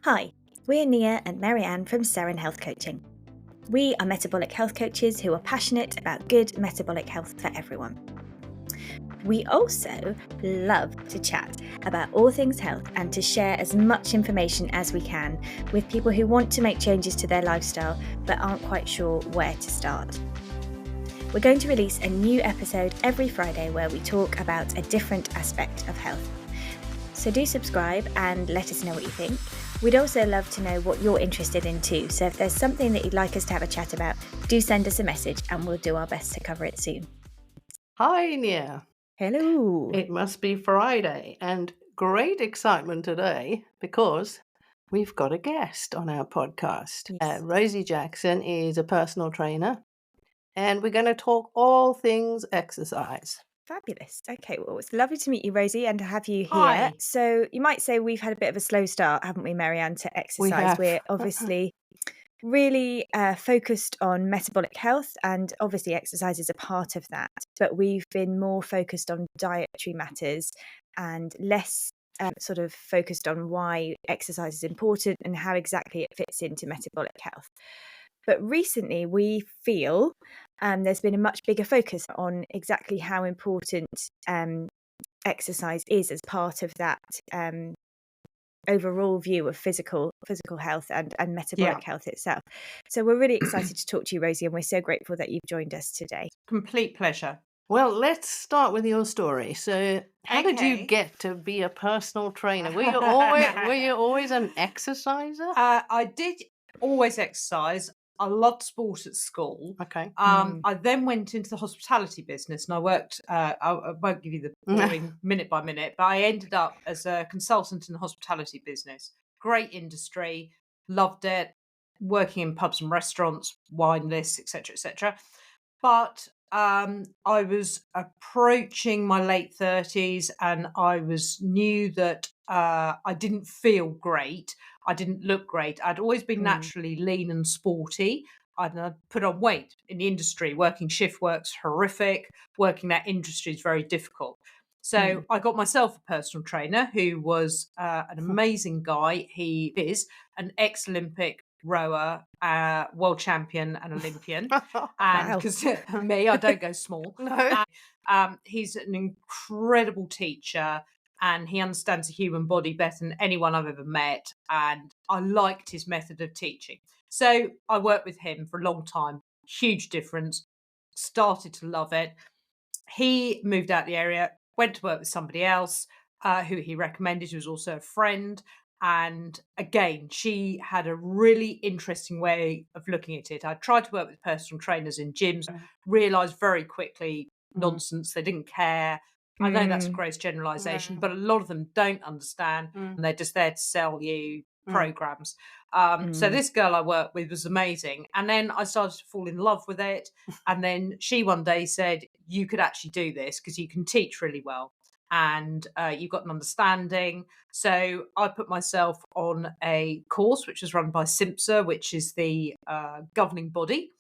Hi, we're Nia and Marianne from Seren Health Coaching. We are metabolic health coaches who are passionate about good metabolic health for everyone. We also love to chat about all things health and to share as much information as we can with people who want to make changes to their lifestyle but aren't quite sure where to start. We're going to release a new episode every Friday where we talk about a different aspect of health. So do subscribe and let us know what you think. We'd also love to know what you're interested in too. So if there's something that you'd like us to have a chat about, do send us a message and we'll do our best to cover it soon. Hi, Nia. Hello. It must be Friday and great excitement today because we've got a guest on our podcast. Yes. Rosie Jackson is a personal trainer and we're going to talk all things exercise. Fabulous. Okay, well, it's lovely to meet you, Rosie, and to have you here. Hi. So you might say we've had a bit of a slow start, haven't we, Marianne, to We exercise? have. We're obviously really focused on metabolic health, and obviously exercise is a part of that. But we've been more focused on dietary matters and less sort of focused on why exercise is important and how exactly it fits into metabolic health. But recently we feel there's been a much bigger focus on exactly how important exercise is as part of that overall view of physical health and metabolic health itself. So we're really excited to talk to you, Rosie, and we're so grateful that you've joined us today. Complete pleasure. Well, let's start with your story. So, how did you Okay. get to be a personal trainer? Were you always an exerciser? I did always exercise. I loved sport at school. Okay. I then went into the hospitality business and I worked, I won't give you the boring minute by minute, but I ended up as a consultant in the hospitality business. Great industry, loved it, working in pubs and restaurants, wine lists, etc., etc. But I was approaching my late 30s and I knew that I didn't feel great. I didn't look great. I'd always been naturally lean and sporty. I'd put on weight in the industry. Working shift work's horrific. Working that industry is very difficult. So I got myself a personal trainer who was an amazing guy. He is an ex-Olympic rower, world champion and Olympian. And Wow. because me, I don't go small. No. He's an incredible teacher and he understands the human body better than anyone I've ever met. And I liked his method of teaching. So I worked with him for a long time. Huge difference. Started to love it. He moved out the area, went to work with somebody else who he recommended, who was also a friend. And again, she had a really interesting way of looking at it. I tried to work with personal trainers in gyms, realized very quickly nonsense. They didn't care. I know that's a gross generalization, but a lot of them don't understand and they're just there to sell you programs. So this girl I worked with was amazing. And then I started to fall in love with it. And then she one day said, you could actually do this because you can teach really well and you've got an understanding. So I put myself on a course which was run by SIMSA, which is the governing body.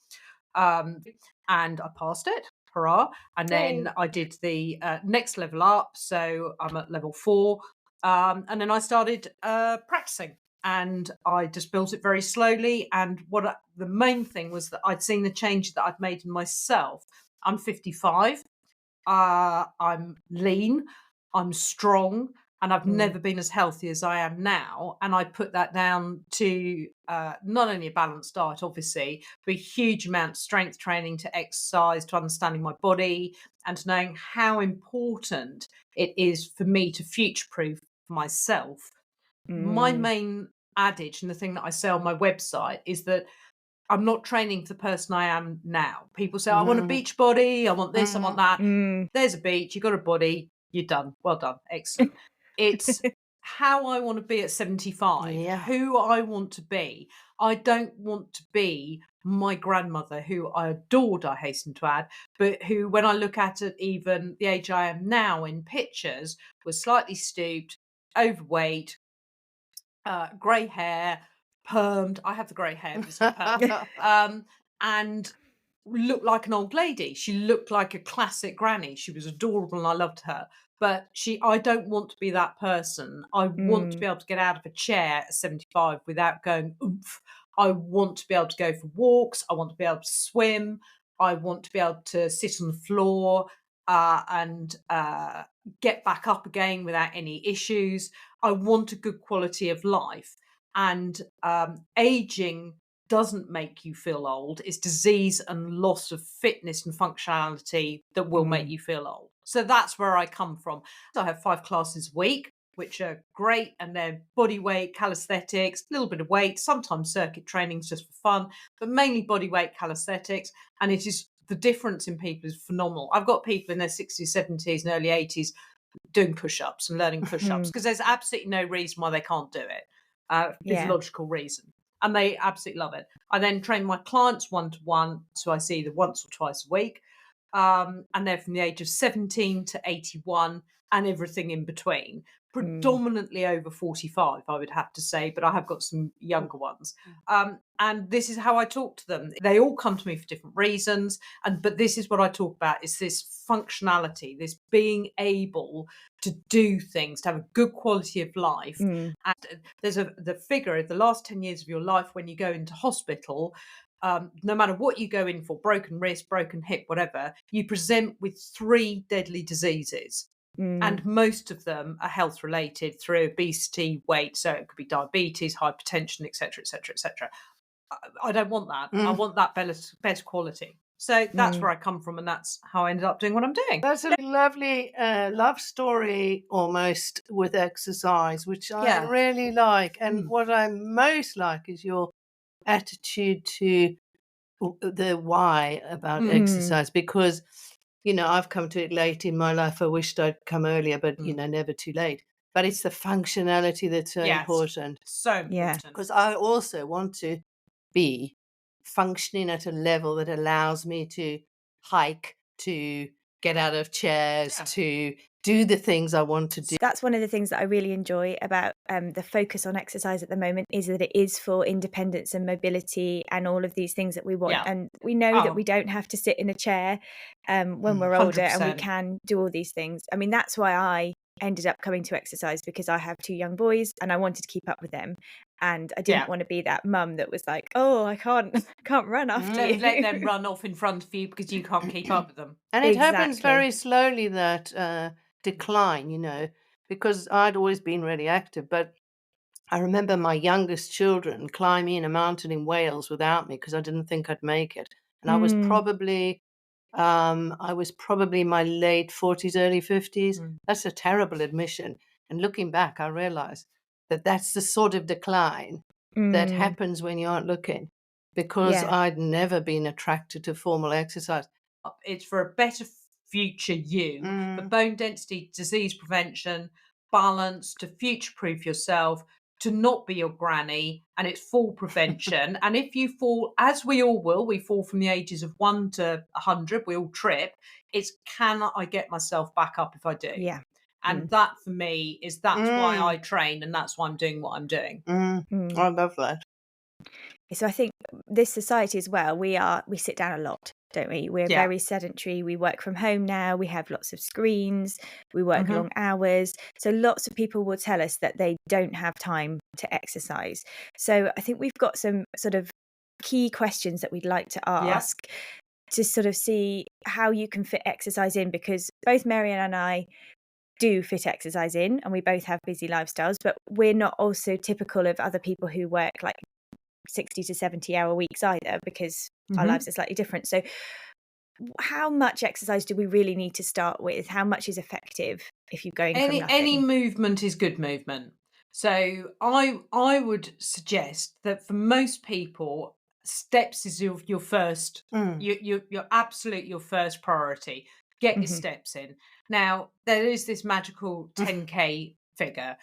And I passed it. Hurrah. And then I did the next level up. So I'm at level 4. And then I started practicing. And I just built it very slowly. And the main thing was that I'd seen the change that I'd made in myself. I'm 55. I'm lean. I'm strong. And I've never been as healthy as I am now. And I put that down to not only a balanced diet, obviously, but a huge amount of strength training, to exercise, to understanding my body, and to knowing how important it is for me to future-proof myself. My main adage and the thing that I say on my website is that I'm not training for the person I am now. People say, I want a beach body, I want this, I want that. There's a beach, you've got a body, you're done. Well done. Excellent. It's how I want to be at 75, who I want to be. I don't want to be my grandmother, who I adored, I hasten to add, but who, when I look at it, even the age I am now in pictures, was slightly stooped, overweight, grey hair, permed. I have the grey hair, but it's not permed. And looked like an old lady. She looked like a classic granny. She was adorable and I loved her. But I don't want to be that person. I want to be able to get out of a chair at 75 without going oomph. I want to be able to go for walks. I want to be able to swim. I want to be able to sit on the floor and get back up again without any issues. I want a good quality of life. And aging doesn't make you feel old. It's disease and loss of fitness and functionality that will make you feel old. So that's where I come from. So I have 5 classes a week, which are great, and they're body weight, calisthenics, a little bit of weight, sometimes circuit trainings just for fun, but mainly body weight, calisthenics. And it is, the difference in people is phenomenal. I've got people in their 60s, 70s, and early 80s doing push-ups and learning push-ups because there's absolutely no reason why they can't do it. Physiological reason. And they absolutely love it. I then train my clients one-to-one, so I see them once or twice a week. And they're from the age of 17 to 81 and everything in between. Predominantly over 45, I would have to say, but I have got some younger ones. And this is how I talk to them. They all come to me for different reasons, but this is what I talk about, is this functionality, this being able to do things, to have a good quality of life. And there's the figure of the last 10 years of your life when you go into hospital, no matter what you go in for, broken wrist, broken hip, whatever, you present with 3 deadly diseases. And most of them are health related through obesity, weight. So it could be diabetes, hypertension, etc., etc., etc. I don't want that. I want that better quality. So that's where I come from, and that's how I ended up doing what I'm doing. That's a lovely love story almost with exercise, which I really like. And what I most like is your attitude to the why about exercise, because, you know, I've come to it late in my life. I wished I'd come earlier, but, you know, never too late. But it's the functionality that's so important. So important. Because I also want to be functioning at a level that allows me to hike, to get out of chairs, to do the things I want to do. That's one of the things that I really enjoy about the focus on exercise at the moment, is that it is for independence and mobility and all of these things that we want. And we know that we don't have to sit in a chair when we're older, 100%. and we can do all these things. I mean, that's why I ended up coming to exercise, because I have 2 young boys and I wanted to keep up with them. And I didn't want to be that mum that was like, oh, I can't run after you. Let them run off in front of you because you can't keep up with them. And it happens very slowly, that decline, you know, because I'd always been really active. But I remember my youngest children climbing a mountain in Wales without me because I didn't think I'd make it. And I was probably in my late 40s, early 50s. That's a terrible admission. And looking back, I realized that that's the sort of decline that happens when you aren't looking, because I'd never been attracted to formal exercise. It's for a better future you, for bone density, disease prevention, balance, to future-proof yourself, to not be your granny, and it's fall prevention. And if you fall, as we all will, we fall from the ages of 1 to 100, we all trip. It's, can I get myself back up if I do? Yeah. And that for me is, that's why I train, and that's why I'm doing what I'm doing. I love that. So I think this society as well, we sit down a lot, don't we? We're very sedentary. We work from home now. We have lots of screens. We work long hours. So lots of people will tell us that they don't have time to exercise. So I think we've got some sort of key questions that we'd like to ask to sort of see how you can fit exercise in, because both Marianne and I do fit exercise in, and we both have busy lifestyles, but we're not also typical of other people who work like 60 to 70 hour weeks either, because our lives are slightly different. So how much exercise do we really need to start with? How much is effective if you're going from nothing? Any movement is good movement. So I would suggest that for most people, steps is your first, your absolute, your first priority. Get your steps in. Now, there is this magical 10K figure.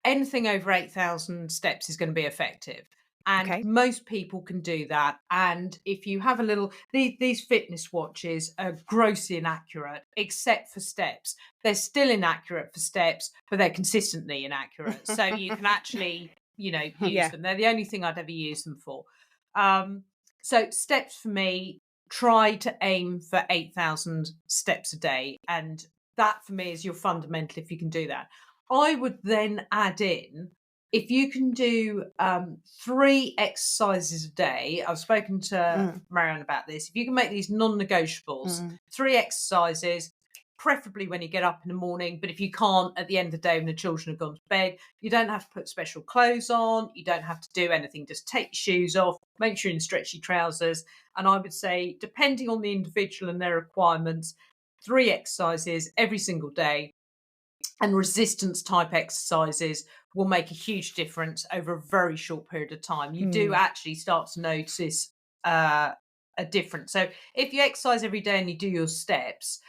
Anything over 8,000 steps is going to be effective. And most people can do that. And if you have a little, these fitness watches are grossly inaccurate, except for steps. They're still inaccurate for steps, but they're consistently inaccurate. So you can actually, use them. They're the only thing I'd ever use them for. So steps for me, try to aim for 8,000 steps a day. And that for me is your fundamental if you can do that. I would then add in, if you can do 3 exercises a day. I've spoken to Marianne about this. If you can make these non-negotiables, 3 exercises, preferably when you get up in the morning, but if you can't, at the end of the day when the children have gone to bed, you don't have to put special clothes on, you don't have to do anything, just take your shoes off, make sure you're in stretchy trousers. And I would say, depending on the individual and their requirements, 3 exercises every single day, and resistance type exercises will make a huge difference over a very short period of time. You do actually start to notice a difference. So if you exercise every day and you do your steps,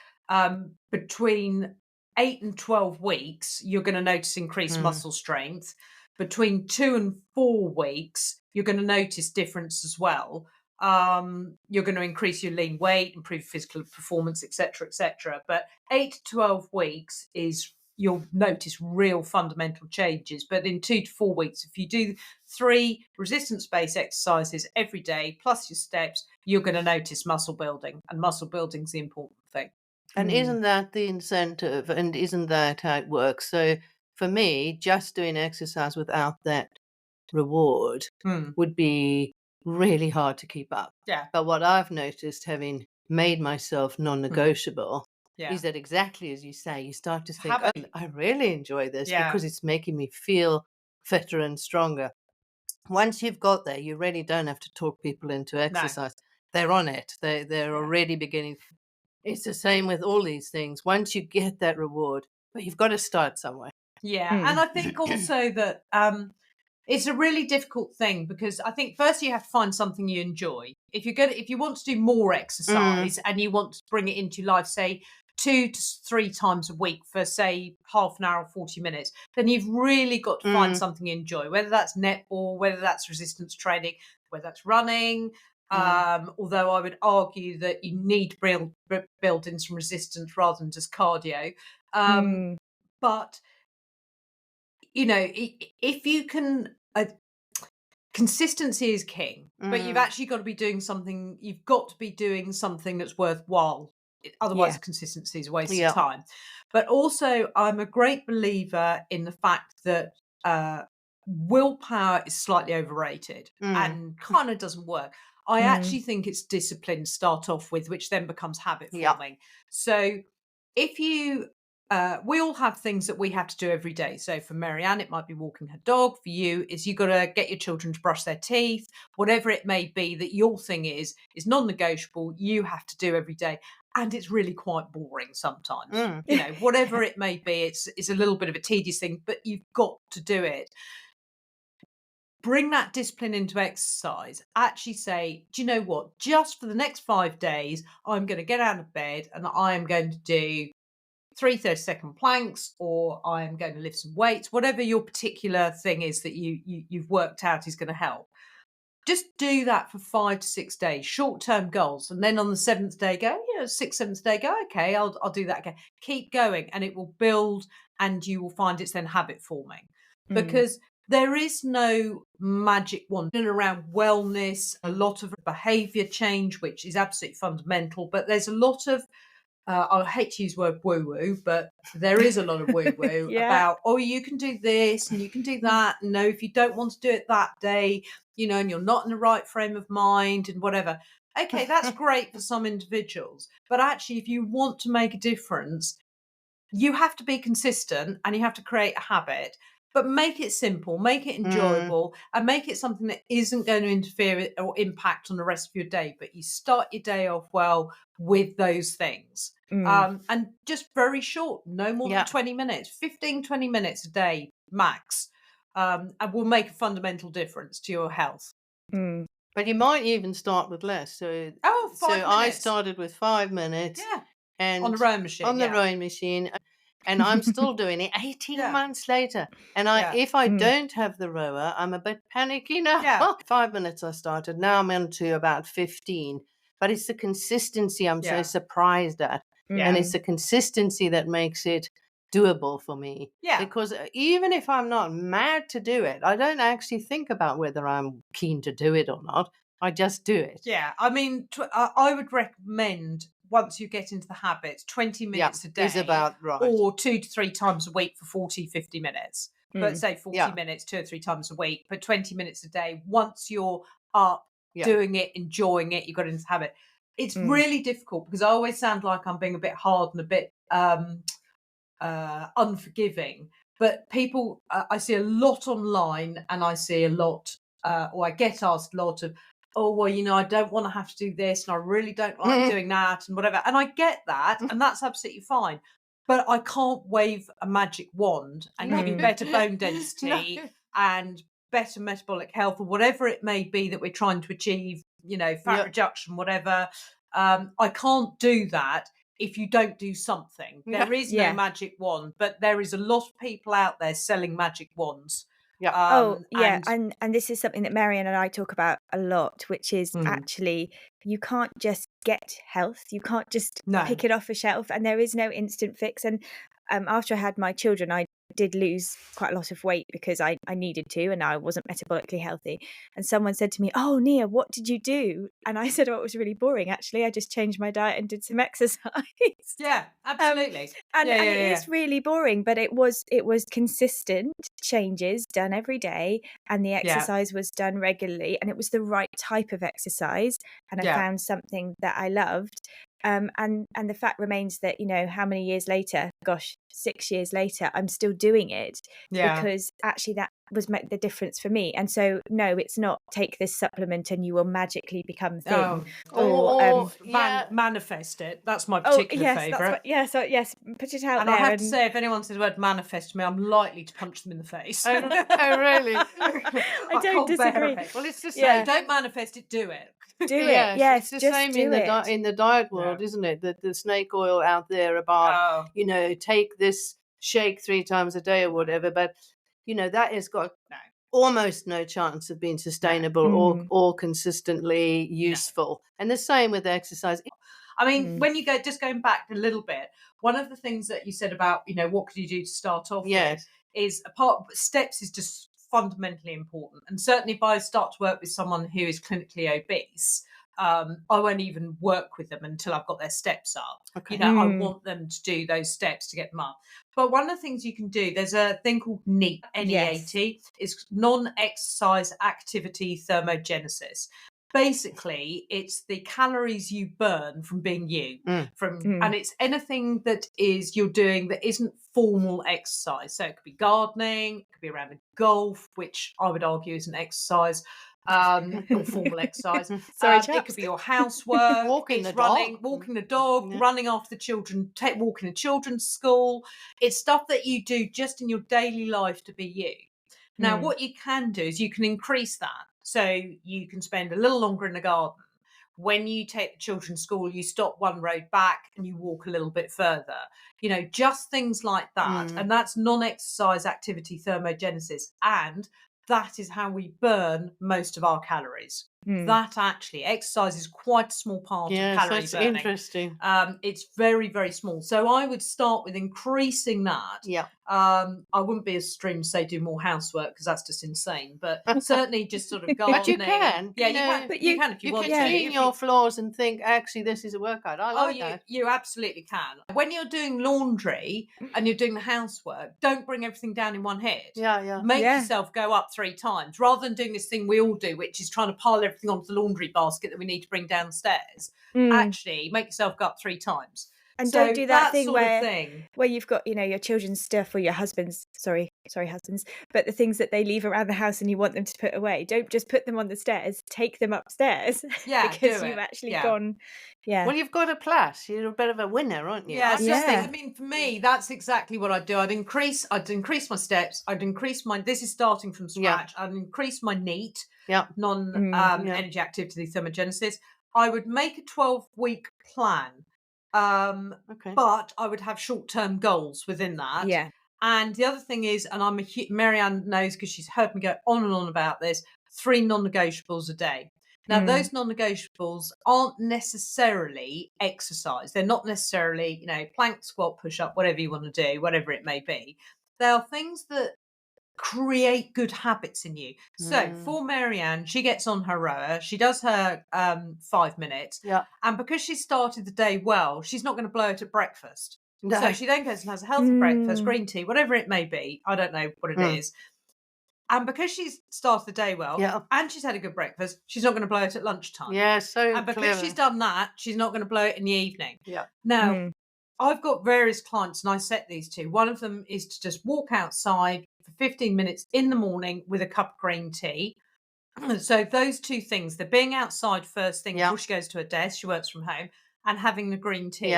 between 8 and 12 weeks, you're going to notice increased muscle strength. Between 2 and 4 weeks, you're going to notice difference as well. You're going to increase your lean weight, improve physical performance, etc., etc. But 8 to 12 weeks is you'll notice real fundamental changes. But in 2 to 4 weeks, if you do 3 resistance-based exercises every day plus your steps, you're going to notice muscle building, and muscle building is the important thing. And isn't that the incentive? And isn't that how it works? So for me, just doing exercise without that reward would be really hard to keep up. Yeah. But what I've noticed, having made myself non-negotiable, is that exactly as you say, you start to think, oh, I really enjoy this because it's making me feel fitter and stronger. Once you've got there, you really don't have to talk people into exercise. No. They're on it. They're already beginning. It's the same with all these things. Once you get that reward, but you've got to start somewhere. Yeah. And I think also that it's a really difficult thing, because I think first you have to find something you enjoy. If you want to do more exercise and you want to bring it into your life, say 2 to 3 times a week for, say, half an hour or 40 minutes, then you've really got to find something you enjoy, whether that's netball, whether that's resistance training, whether that's running. Although I would argue that you need to build in some resistance rather than just cardio. But, you know, if you can, consistency is king, but you've actually got to be doing something. You've got to be doing something that's worthwhile. Otherwise, consistency is a waste of time. But also, I'm a great believer in the fact that willpower is slightly overrated and kind of doesn't work. I actually think it's discipline to start off with, which then becomes habit forming. So if you, we all have things that we have to do every day. So for Marianne, it might be walking her dog. For you, is you got to get your children to brush their teeth, whatever it may be that your thing is non-negotiable. You have to do every day. And it's really quite boring sometimes. You know, whatever it may be, it's a little bit of a tedious thing, but you've got to do it. Bring that discipline into exercise. Actually say, do you know what? Just for the next 5 days, I'm going to get out of bed and I am going to do 3 30-second planks, or I am going to lift some weights, whatever your particular thing is that you've worked out is going to help. Just do that for 5 to 6 days, short-term goals. And then on the 7th day, go, 6th, 7th day, go, okay, I'll do that again. Keep going, and it will build, and you will find it's then habit forming. Because there is no magic wand. And around wellness, a lot of behavior change, which is absolutely fundamental, but there's a lot of, I hate to use the word woo-woo, but there is a lot of woo-woo about, you can do this and you can do that. No, if you don't want to do it that day, and you're not in the right frame of mind and whatever. Okay, that's great for some individuals. But actually, if you want to make a difference, you have to be consistent and you have to create a habit. But make it simple, make it enjoyable, and make it something that isn't going to interfere or impact on the rest of your day. But you start your day off well with those things. And just very short, no more than 20 minutes, 15, 20 minutes a day max. And will make a fundamental difference to your health. But you might even start with less. So, 5 minutes. I started with 5 minutes. And on the rowing machine. On the rowing machine. And I'm still doing it 18 months later. And if I don't have the rower, I'm a bit panicky now. 5 minutes I started. Now I'm into about 15. But it's the consistency I'm so surprised at. And it's the consistency that makes it doable for me. Because even if I'm not mad to do it, I don't actually think about whether I'm keen to do it or not. I just do it. I mean, I would recommend once you get into the habits, 20 minutes a day is about right. or 2 to 3 times a week for 40, 50 minutes. But say 40 minutes, 2 or 3 times a week, but 20 minutes a day. Once you're up doing it, enjoying it, you got into the habit. It's really difficult because I always sound like I'm being a bit hard and a bit unforgiving. But people, I see a lot online, and I see a lot, or I get asked a lot of, oh, well, you know, I don't want to have to do this, and I really don't like doing that, and whatever. And I get that, and that's absolutely fine. But I can't wave a magic wand and give you better bone density and better metabolic health, or whatever it may be that we're trying to achieve, you know, fat reduction, whatever. I can't do that if you don't do something. There is no magic wand, but there is a lot of people out there selling magic wands. And this is something that Marianne and I talk about a lot, which is actually you can't just get health. You can't just pick it off a shelf, and there is no instant fix. And after I had my children, I did lose quite a lot of weight because I needed to, and I wasn't metabolically healthy. And someone said to me, "Oh, Nia, what did you do?" And I said, "Oh, it was really boring. Actually, I just changed my diet and did some exercise." Yeah, absolutely. And it is really boring, but it was consistent changes done every day, and the exercise was done regularly, and it was the right type of exercise, and I found something that I loved. And the fact remains that, you know, how many years later, 6 years later, I'm still doing it because actually that was the difference for me. And so, no, it's not take this supplement and you will magically become thin. Or manifest it. That's my particular favourite. Yes, put it out and there. I have to say, if anyone says the word manifest to me, I'm likely to punch them in the face. Oh, really? I don't disagree. Well, it's the same. Don't manifest it, do it. Do it. Yes, it's the same in the diet world, isn't it? The snake oil out there about, you know, take this shake 3 times a day or whatever. But, you know, that has got almost no chance of being sustainable or consistently useful. And the same with exercise. I mean, when you go, just going back a little bit, one of the things that you said about, you know, what could you do to start off with is steps is just fundamentally important. And certainly if I start to work with someone who is clinically obese, I won't even work with them until I've got their steps up. You know, I want them to do those steps to get them up. But one of the things you can do, there's a thing called NEAT, N-E-A-T, is non-exercise activity thermogenesis. Basically, it's the calories you burn from being you, and it's anything that is you're doing that isn't formal exercise. So it could be gardening, it could be around golf, which I would argue is an exercise, or formal exercise. It could be your housework, walking the dog, running after the children, walking to children's school. It's stuff that you do just in your daily life to be you. Now, what you can do is you can increase that. So you can spend a little longer in the garden. When you take the children to school, you stop one road back and you walk a little bit further. You know, just things like that. And that's non-exercise activity thermogenesis. And that is how we burn most of our calories. That actually, exercise is quite a small part of calorie burning. Interesting. It's very, very small. So I would start with increasing that. I wouldn't be as extreme to say do more housework because that's just insane. But certainly just sort of gardening. But you can. Yeah, you can. But you can if you want to. You can clean your floors and think, actually, this is a workout. I like that. You absolutely can. When you're doing laundry and you're doing the housework, don't bring everything down in one hit. Make yourself go up 3 times rather than doing this thing we all do, which is trying to pile everything onto the laundry basket that we need to bring downstairs. Actually, make yourself go up 3 times. And so don't do that thing where you've got, you know, your children's stuff or your husband's, sorry husbands, but the things that they leave around the house and you want them to put away. Don't just put them on the stairs, take them upstairs. Because you've actually gone. Well, you've got a plus. You're a bit of a winner, aren't you? I mean, for me, that's exactly what I'd do. I'd increase my steps. I'd increase this is starting from scratch. I'd increase my NEAT, non-energy activity thermogenesis. I would make a 12-week plan. But I would have short-term goals within that. And the other thing is, and Marianne knows because she's heard me go on and on about this, 3 non-negotiables a day. Now, those non-negotiables aren't necessarily exercise. They're not necessarily, you know, plank, squat, push-up, whatever you want to do, whatever it may be. They are things that create good habits in you. So for Marianne, she gets on her rower, she does her 5 minutes, and because she started the day well, she's not going to blow it at breakfast. No. So she then goes and has a healthy breakfast, green tea, whatever it may be. I don't know what it is. And because she's started the day well and she's had a good breakfast, she's not going to blow it at lunchtime. Yeah, so And because clever. she's done that, she's not going to blow it in the evening. Yeah. Now, I've got various clients and I set these to. One of them is to just walk outside for 15 minutes in the morning with a cup of green tea. So those two things, they're being outside first thing before she goes to her desk, she works from home, and having the green tea,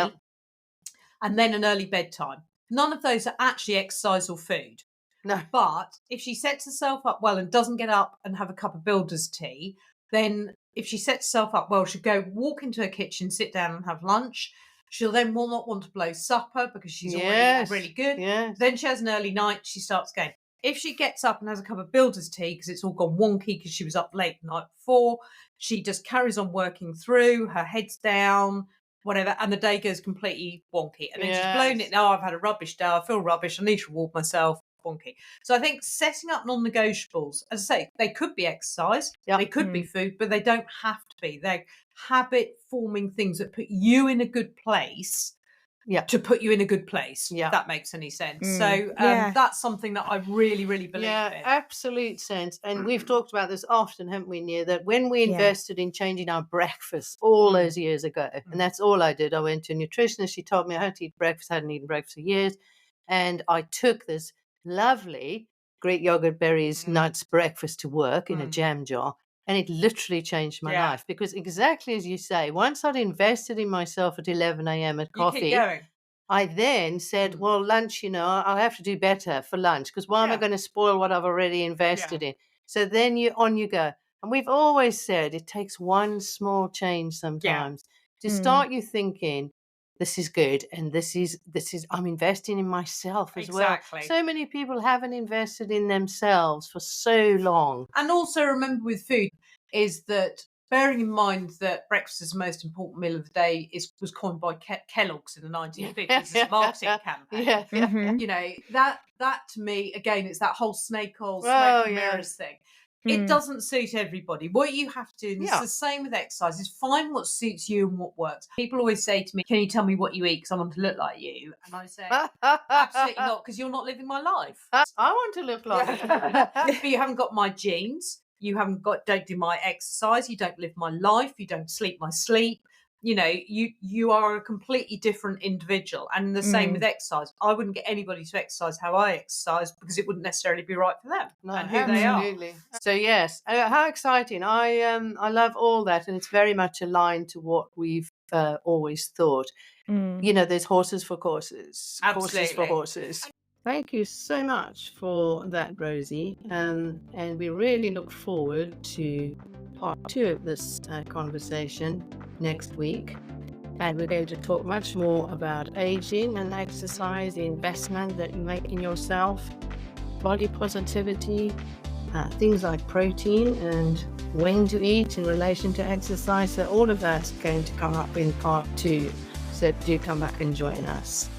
and then an early bedtime. None of those are actually exercise or food. No. But if she sets herself up well and doesn't get up and have a cup of builder's tea, then if she sets herself up well, she'll go walk into her kitchen, sit down and have lunch. She'll then will not want to blow supper because she's already really good. Yes. Then she has an early night. She starts going. If she gets up and has a cup of builder's tea because it's all gone wonky because she was up late the night before, she just carries on working through, her head's down, whatever, and the day goes completely wonky. And then she's blown it. Now I've had a rubbish day. I feel rubbish. I need to reward myself. Wonky. So I think setting up non-negotiables, as I say, they could be exercise, they could be food, but they don't have to be. They're habit-forming things that put you in a good place to put you in a good place, if that makes any sense. So that's something that I really, really believe in. Absolute sense. And we've talked about this often, haven't we, Nia, that when we invested in changing our breakfast all those years ago, and that's all I did. I went to a nutritionist. She told me I had to eat breakfast. I hadn't eaten breakfast for years. And I took this lovely Greek yogurt, berries, nuts breakfast to work in a jam jar, and it literally changed my life because exactly as you say, once I'd invested in myself at 11 a.m. at coffee, I then said, well, lunch, I'll have to do better for lunch because why am I going to spoil what I've already invested in? So then you go. And we've always said it takes one small change sometimes to start you thinking, this is good, and this is I'm investing in myself as well. So many people haven't invested in themselves for so long. And also remember with food is that bearing in mind that breakfast is the most important meal of the day was coined by Kellogg's in the 1950s as a marketing campaign. That to me, again, it's that whole snake oil, smoke and mirrors thing. It doesn't suit everybody. What you have to do, and it's the same with exercise, is find what suits you and what works. People always say to me, can you tell me what you eat because I want to look like you? And I say, absolutely not, because you're not living my life. I want to look like you. But you haven't got my genes. You don't do my exercise. You don't live my life. You don't sleep my sleep. You are a completely different individual. And the same with exercise. I wouldn't get anybody to exercise how I exercise because it wouldn't necessarily be right for them and who they are. So yes, how exciting. I love all that, and it's very much aligned to what we've always thought. There's horses for courses, horses for horses. Thank you so much for that, Rosie. And we really look forward to part 2 of this conversation next week. And we're going to talk much more about aging and exercise, the investment that you make in yourself, body positivity, things like protein and when to eat in relation to exercise. So all of that's going to come up in part 2. So do come back and join us.